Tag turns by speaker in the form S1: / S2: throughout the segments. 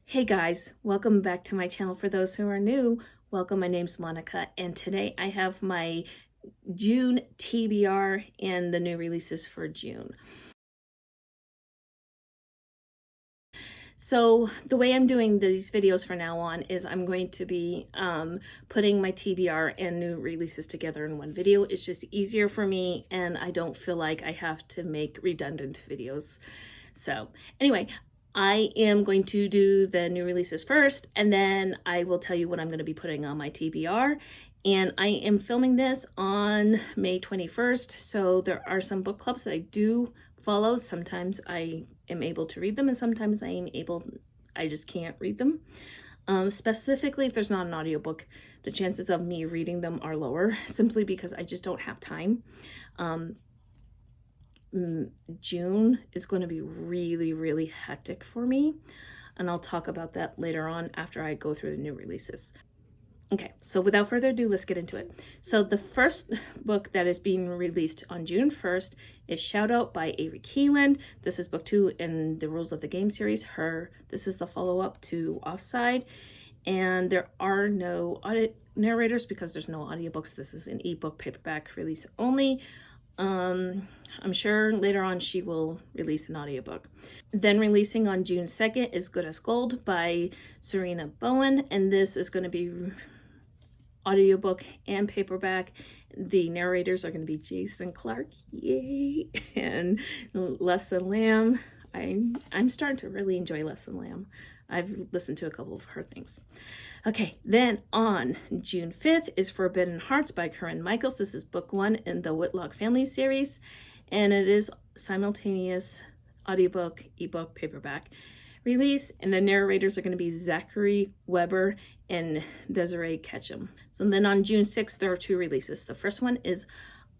S1: Hey guys, welcome back to my channel. For those who are new, welcome. My name's Monica, and today I have my June TBR and the new releases for June. So the way I'm doing these videos from now on is I'm going to be putting my TBR and new releases together in one video. It's just easier for me, and I don't feel like I have to make redundant videos. So anyway, I am going to do the new releases first, and then I will tell you what I'm going to be putting on my TBR. And I am filming this on May 21st, so there are some book clubs that I do follow. Sometimes I am able to read them, and sometimes I just can't read them. Specifically, if there's not an audiobook, the chances of me reading them are lower, simply because I just don't have time. June is going to be really hectic for me, and I'll talk about that later on after I go through the new releases. Okay, so without further ado, let's get into it. So the first book that is being released on June 1st is Shoutout by Avery Keelan. This is book 2 in the Rules of the Game series. This is the follow-up to Offside, and there are no narrators because there's no audiobooks. This is an ebook paperback release only. I'm sure later on she will release an audiobook. Then releasing on June 2nd is Good as Gold by Sarina Bowen, and this is going to be audiobook and paperback. The narrators are going to be Jason Clark, yay, and Lessa Lamb. I'm starting to really enjoy Lessa Lamb. I've listened to a couple of her things. Okay, then on June 5th is Forbidden Hearts by Corrine Michaels. This is book 1 in the Whitlock family series, and it is simultaneous audiobook, ebook, paperback release, and the narrators are going to be Zachary Weber and Desiree Ketchum. So then on June 6th, there are 2 releases. The first one is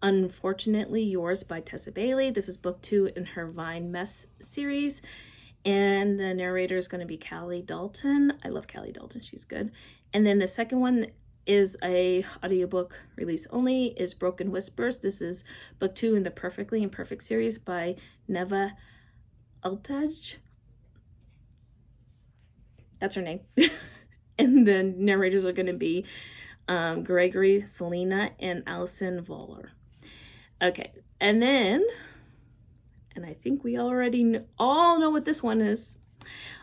S1: Unfortunately Yours by Tessa Bailey. This is book 2 in her Vine Mess series, and the narrator is going to be Callie Dalton. I love Callie Dalton, she's good. And then the second one is a audiobook release only, is Broken Whispers. This is book 2 in the Perfectly Imperfect series by Neva Altaj. That's her name. And the narrators are going to be Gregory, Selena, and Allison Voller. Okay, and then, and I think we already all know what this one is.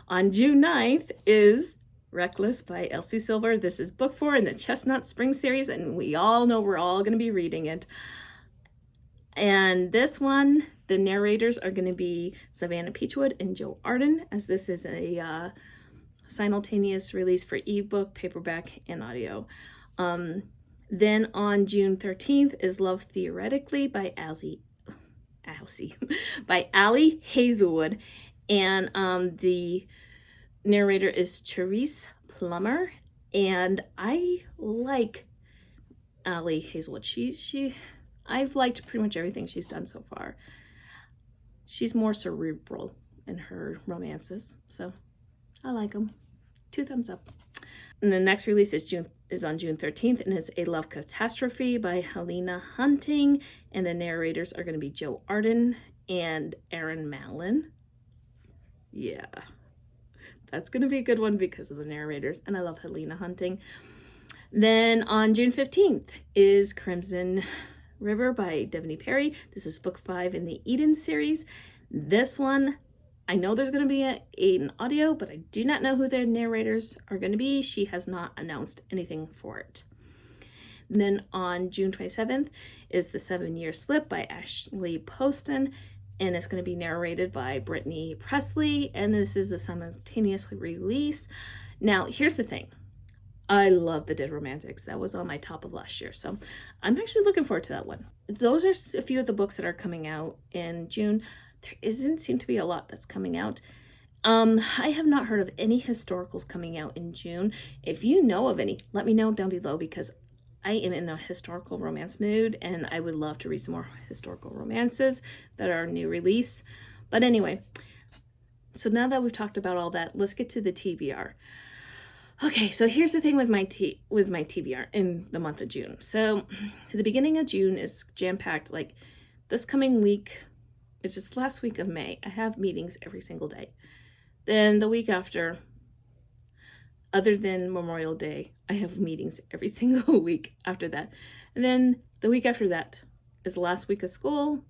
S1: On June 9th is Reckless by Elsie Silver. This is book 4 in the Chestnut Spring series, and we all know we're all going to be reading it. And this one, the narrators are going to be Savannah Peachwood and Joe Arden, as this is a simultaneous release for ebook, paperback, and audio. Then on June 13th is Love Theoretically by by Allie Hazelwood, and the narrator is Therese Plummer, and I like Allie Hazelwood. I've liked pretty much everything she's done so far. She's more cerebral in her romances, so I like them. 2 thumbs up. And the next release is on June 13th, and it's A Love Catastrophe by Helena Hunting, and the narrators are going to be Joe Arden and Aaron Mallon. Yeah, that's going to be a good one because of the narrators, and I love Helena Hunting. Then on June 15th is Crimson River by Devney Perry. This is book 5 in the Eden series. This one, I know there's going to be an audio, but I do not know who the narrators are going to be. She has not announced anything for it. And then on June 27th is The 7-Year Slip by Ashley Poston, and it's going to be narrated by Brittany Presley, and this is a simultaneously release. Now, here's the thing. I love The Dead Romantics. That was on my top of last year, so I'm actually looking forward to that one. Those are a few of the books that are coming out in June. There doesn't seem to be a lot that's coming out. I have not heard of any historicals coming out in June. If you know of any, let me know down below, because I am in a historical romance mood, and I would love to read some more historical romances that are new release. But anyway, so now that we've talked about all that, let's get to the TBR. Okay, so here's the thing with my TBR in the month of June. So the beginning of June is jam-packed. Like this coming week, it's just the last week of May. I have meetings every single day. Then the week after, other than Memorial Day, I have meetings every single week after that. And then the week after that is the last week of school,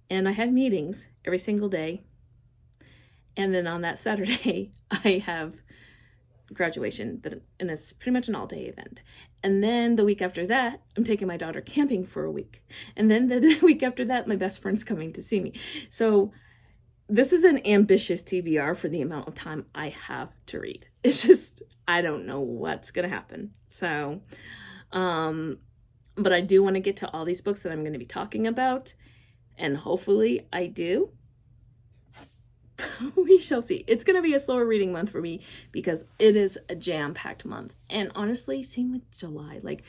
S1: and I have meetings every single day. And then on that Saturday, I have graduation, and it's pretty much an all-day event. And then the week after that, I'm taking my daughter camping for a week. And then the week after that, my best friend's coming to see me. So this is an ambitious TBR for the amount of time I have to read. It's just, I don't know what's gonna happen. So, but I do want to get to all these books that I'm going to be talking about, and hopefully I do. We shall see. It's going to be a slower reading month for me because it is a jam-packed month. And honestly, same with July. Like,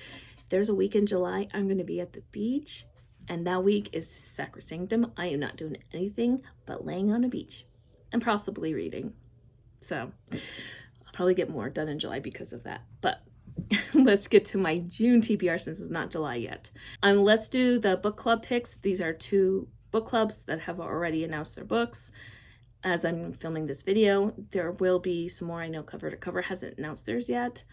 S1: there's a week in July I'm going to be at the beach, and that week is sacrosanctum. I am not doing anything but laying on a beach and possibly reading. So I'll probably get more done in July because of that. But let's get to my June TBR since it's not July yet. Let's do the book club picks. These are 2 book clubs that have already announced their books. As I'm filming this video, there will be some more. I know Cover to Cover hasn't announced theirs yet.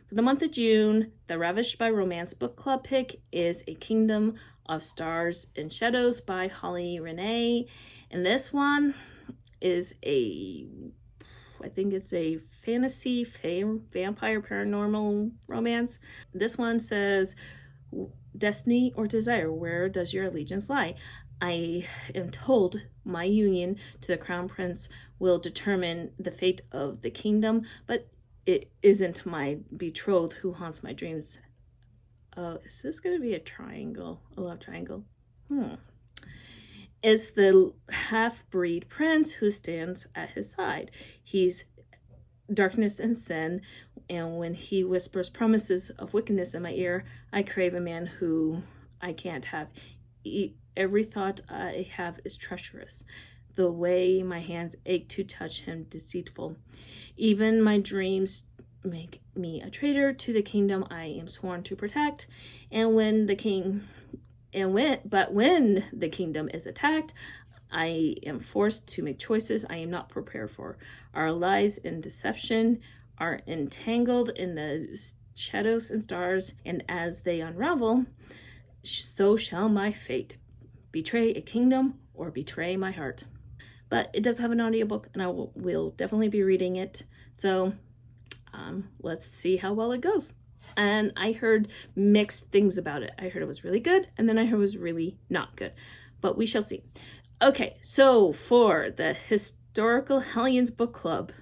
S1: For the month of June, the Ravished by Romance book club pick is A Kingdom of Stars and Shadows by Holly Renee. And this one is I think it's a fantasy, vampire, paranormal romance. This one says, Destiny or desire, where does your allegiance lie? I am told my union to the crown prince will determine the fate of the kingdom, but it isn't my betrothed who haunts my dreams. Oh, is this going to be a triangle? A love triangle? It's the half-breed prince who stands at his side. He's darkness and sin, and when he whispers promises of wickedness in my ear, I crave a man who I can't have. Every thought I have is treacherous. The way my hands ache to touch him deceitful. Even my dreams make me a traitor to the kingdom I am sworn to protect. When the kingdom is attacked, I am forced to make choices I am not prepared for. Our lies and deception are entangled in the shadows and stars, and as they unravel, so shall my fate. Betray a kingdom or betray my heart. But it does have an audiobook, and I will definitely be reading it. So let's see how well it goes. And I heard mixed things about it. I heard it was really good, and then I heard it was really not good. But we shall see. Okay, so for the Historical Hellions book club,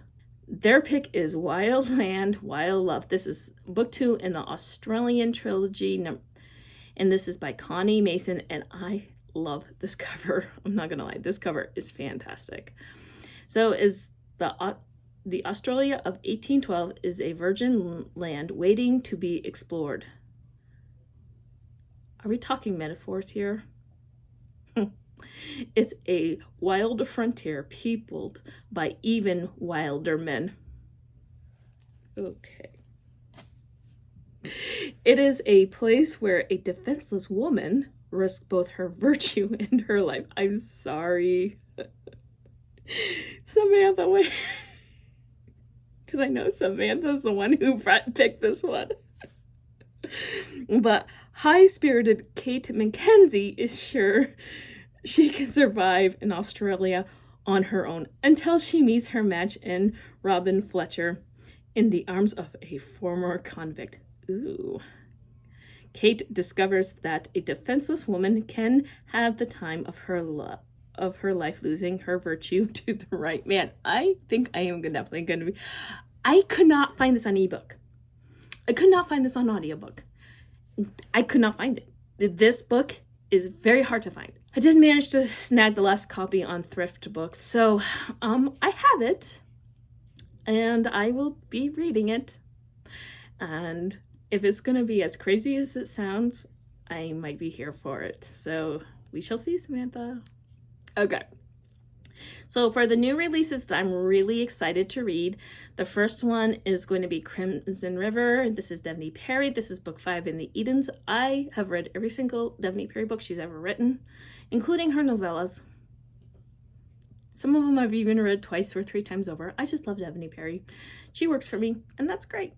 S1: their pick is Wild Land, Wild Love. This is book 2 in the Australian trilogy, and this is by Connie Mason, and I love this cover. I'm not gonna lie, this cover is fantastic. So is the Australia of 1812 is a virgin land waiting to be explored. Are we talking metaphors here? It's a wild frontier peopled by even wilder men. Okay. It is a place where a defenseless woman risks both her virtue and her life. I'm sorry. Samantha, wait. Because I know Samantha's the one who picked this one. But high-spirited Kate Mackenzie is sure she can survive in Australia on her own until she meets her match in Robin Fletcher in the arms of a former convict. Ooh. Kate discovers that a defenseless woman can have the time of her life, losing her virtue to the right man. I think I am definitely going to be. I could not find this on ebook. I could not find this on audiobook. I could not find it. This book is very hard to find. I did manage to snag the last copy on Thrift Books, so I have it, and I will be reading it. And if it's going to be as crazy as it sounds, I might be here for it. So we shall see, Samantha. Okay. So for the new releases that I'm really excited to read, the first one is going to be Crimson River. This is Devney Perry. This is book 5 in the Edens. I have read every single Devney Perry book she's ever written, including her novellas. Some of them I've even read twice or 3 times over. I just love Devney Perry. She works for me, and that's great.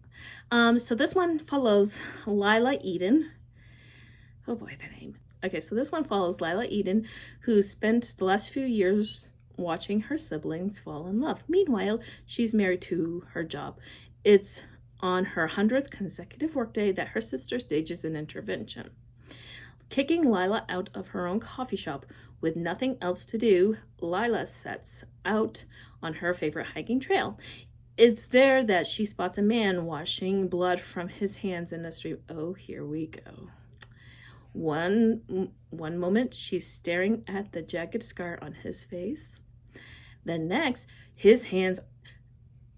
S1: So this one follows Lila Eden. Oh boy, the name. Okay, so this one follows Lila Eden, who spent the last few years watching her siblings fall in love. Meanwhile, she's married to her job. It's on her 100th consecutive workday that her sister stages an intervention. Kicking Lila out of her own coffee shop with nothing else to do, Lila sets out on her favorite hiking trail. It's there that she spots a man washing blood from his hands in the street. Oh, here we go. One moment, she's staring at the jagged scar on his face. The next, his hand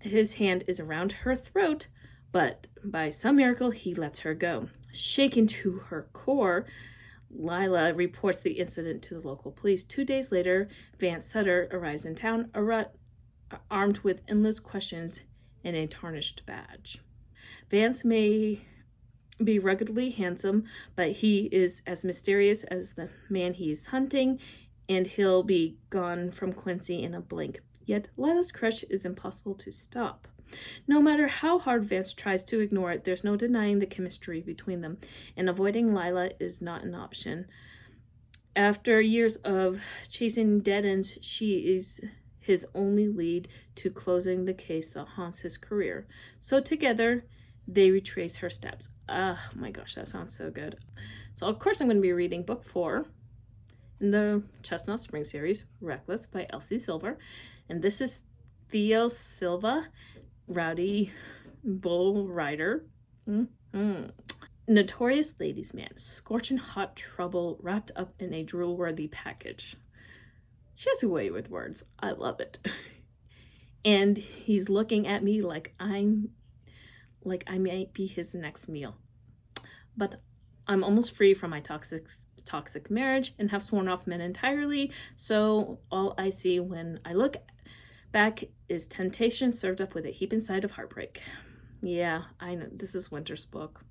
S1: is around her throat, but by some miracle, he lets her go. Shaken to her core, Lila reports the incident to the local police. 2 days later, Vance Sutter arrives in town, armed with endless questions and a tarnished badge. Vance may be ruggedly handsome, but he is as mysterious as the man he's hunting, and he'll be gone from Quincy in a blink. Yet Lila's crush is impossible to stop. No matter how hard Vance tries to ignore it, there's no denying the chemistry between them, and avoiding Lila is not an option. After years of chasing dead ends, she is his only lead to closing the case that haunts his career. So together, they retrace her steps. Oh my gosh, that sounds so good. So of course I'm going to be reading book 4 in the Chestnut Spring series, Reckless by Elsie Silver. And this is Theo Silva, Rowdy Bull Rider. Notorious ladies' man, scorching hot trouble wrapped up in a drool-worthy package. She has a way with words. I love it. And he's looking at me like I might be his next meal. But I'm almost free from my toxic marriage and have sworn off men entirely, so all I see when I look back is temptation served up with a heaping side of heartbreak. Yeah, I know, this is Winter's book.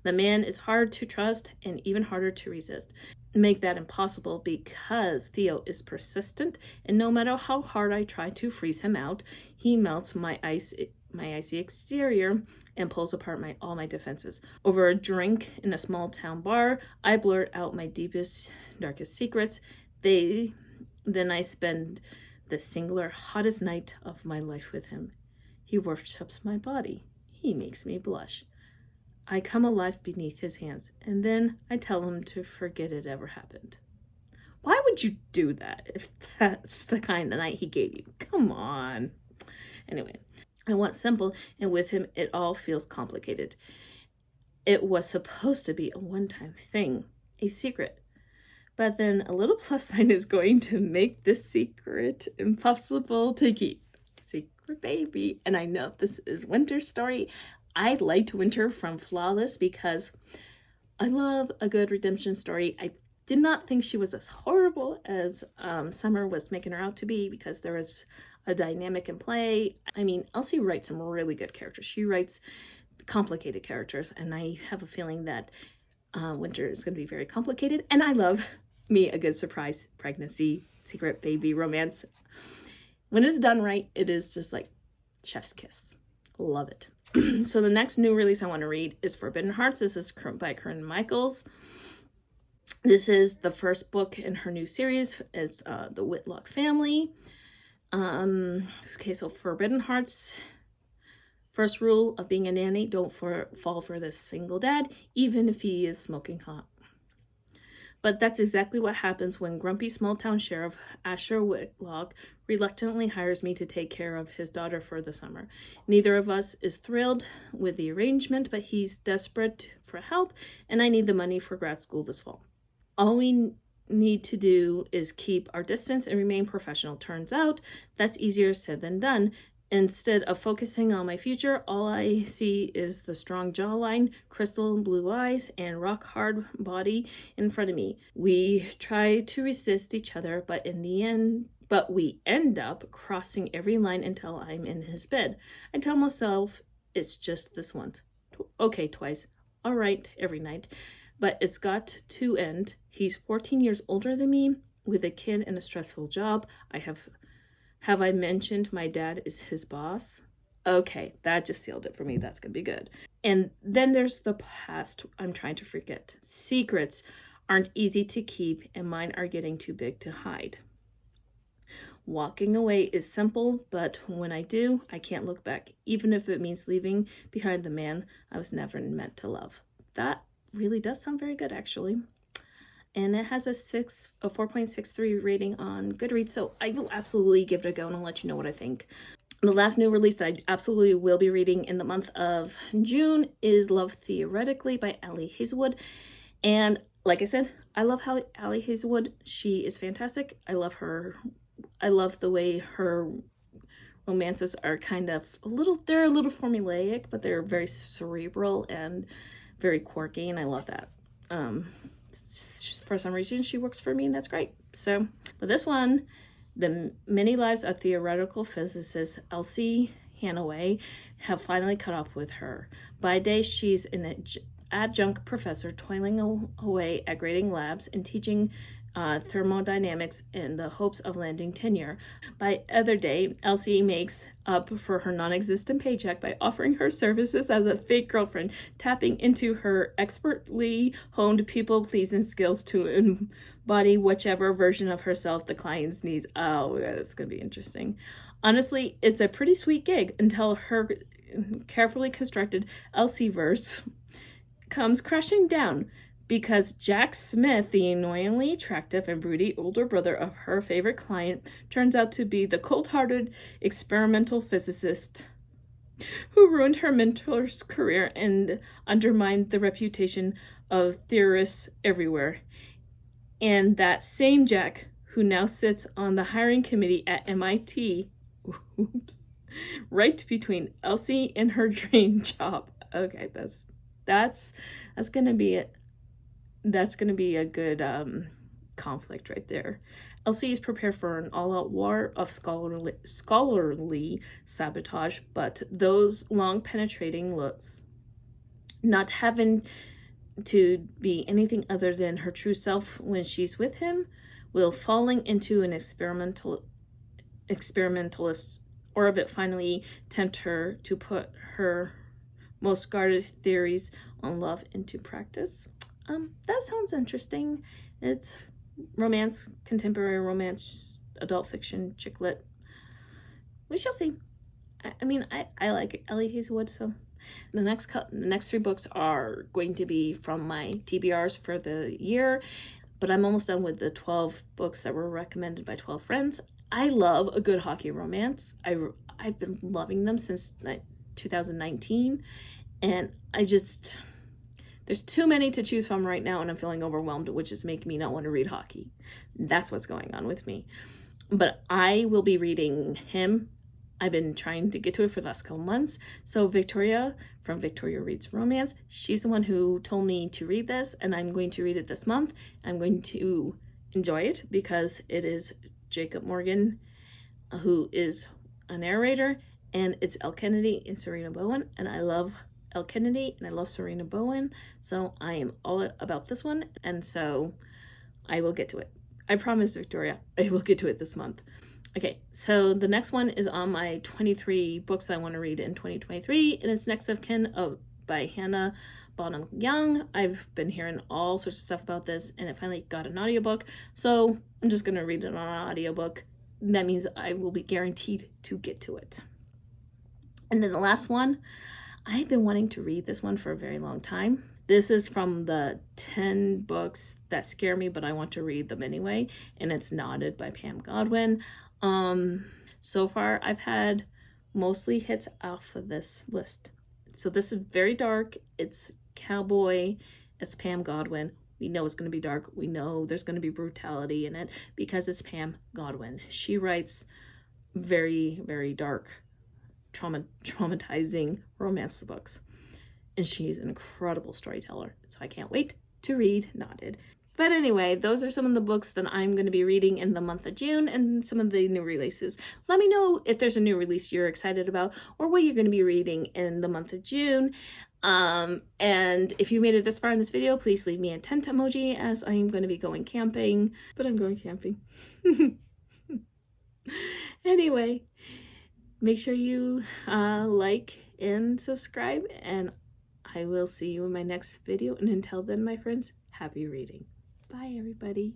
S1: The man is hard to trust and even harder to resist. Make that impossible because Theo is persistent, and no matter how hard I try to freeze him out, he melts my icy exterior and pulls apart all my defenses. Over a drink in a small town bar, I blurt out my deepest, darkest secrets. Then I spend the singular hottest night of my life with him. He worships my body. He makes me blush. I come alive beneath his hands, and then I tell him to forget it ever happened. Why would you do that if that's the kind of night he gave you? Come on. Anyway, I want simple, and with him it all feels complicated. It was supposed to be a one-time thing, a secret. But then a little plus sign is going to make this secret impossible to keep. Secret baby. And I know this is Winter's story. I liked Winter from Flawless because I love a good redemption story. I did not think she was as horrible as Summer was making her out to be, because there was a dynamic in play. I mean, Elsie writes some really good characters. She writes complicated characters, and I have a feeling that Winter is going to be very complicated. And I love me a good surprise pregnancy, secret baby romance. When it's done right, it is just like chef's kiss. Love it. So the next new release I want to read is Forbidden Hearts. This is by Corrine Michaels. This is the first book in her new series. It's the Whitlock family. Okay, so Forbidden Hearts. First rule of being a nanny: don't fall for this single dad, even if he is smoking hot. But that's exactly what happens when grumpy small-town sheriff Asher Whitlock reluctantly hires me to take care of his daughter for the summer. Neither of us is thrilled with the arrangement, but he's desperate for help, and I need the money for grad school this fall. All we need to do is keep our distance and remain professional. Turns out that's easier said than done. Instead of focusing on my future, all I see is the strong jawline, crystal blue eyes, and rock-hard body in front of me. We try to resist each other, but we end up crossing every line until I'm in his bed. I tell myself it's just this once. Okay, twice. All right, every night. But it's got to end. He's 14 years older than me, with a kid and a stressful job. I have Have I mentioned my dad is his boss? Okay, that just sealed it for me. That's gonna be good. And then there's the past I'm trying to forget. Secrets aren't easy to keep, and mine are getting too big to hide. Walking away is simple, but when I do, I can't look back, even if it means leaving behind the man I was never meant to love. That really does sound very good, actually. And it has a 4.63 rating on Goodreads, so I will absolutely give it a go, and I'll let you know what I think. The last new release that I absolutely will be reading in the month of June is Love Theoretically by Hazelwood. And like I said, I love Hazelwood. She is fantastic. I love her. I love the way her romances are kind of they're a little formulaic, but they're very cerebral and very quirky, and I love that. For some reason, she works for me, and that's great. So, but this one, The Many Lives of Theoretical Physicist Elsie Hanaway, have finally caught up with her. By day, she's an adjunct professor toiling away at grading labs and teaching thermodynamics in the hopes of landing tenure. By other day, Elsie makes up for her non-existent paycheck by offering her services as a fake girlfriend, tapping into her expertly honed people-pleasing skills to embody whichever version of herself the client's needs. Oh, yeah, that's gonna be interesting. Honestly, it's a pretty sweet gig until her carefully constructed Elsie-verse comes crashing down, because Jack Smith, the annoyingly attractive and broody older brother of her favorite client, turns out to be the cold-hearted experimental physicist who ruined her mentor's career and undermined the reputation of theorists everywhere. And that same Jack, who now sits on the hiring committee at MIT, right between Elsie and her dream job. Okay, that's gonna be it. That's going to be a good conflict right there. Elsie is prepared for an all-out war of scholarly sabotage, but those long penetrating looks, not having to be anything other than her true self when she's with him, will falling into an experimentalist orbit finally tempt her to put her most guarded theories on love into practice. That sounds interesting. It's romance, contemporary romance, adult fiction, chick lit. We shall see. I mean, I like Hazelwood, so the next 3 books are going to be from my TBRs for the year, but I'm almost done with the 12 books that were recommended by 12 friends. I love a good hockey romance. I've been loving them since 2019, and there's too many to choose from right now, and I'm feeling overwhelmed, which is making me not want to read hockey. That's what's going on with me. But I will be reading him. I've been trying to get to it for the last couple months. So Victoria from Victoria Reads Romance, she's the one who told me to read this, and I'm going to read it this month. I'm going to enjoy it because it is Jacob Morgan, who is a narrator, and it's Elle Kennedy and Sarina Bowen, and I love Elle Kennedy and I love Sarina Bowen, so I am all about this one, and so I will get to it. I promise, Victoria, I will get to it this month. Okay, so the next one is on my 23 books I want to read in 2023, and it's Next of Kin by Hannah Bonam-Young. I've been hearing all sorts of stuff about this, and it finally got an audiobook, so I'm just going to read it on an audiobook. That means I will be guaranteed to get to it. And then the last one, I've been wanting to read this one for a very long time. This is from the 10 books that scare me, but I want to read them anyway, and it's Knotted by Pam Godwin. So far, I've had mostly hits off of this list. So this is very dark. It's cowboy. It's Pam Godwin. We know it's going to be dark. We know there's going to be brutality in it because it's Pam Godwin. She writes very, very dark, traumatizing romance books, and she's an incredible storyteller, so I can't wait to read Knotted. But anyway, those are some of the books that I'm going to be reading in the month of June and some of the new releases. Let me know if there's a new release you're excited about or what you're going to be reading in the month of June. And if you made it this far in this video, please leave me a tent emoji as I am going to be going camping, but I'm going camping. Anyway, make sure you like and subscribe, and I will see you in my next video. And until then, my friends, happy reading. Bye, everybody.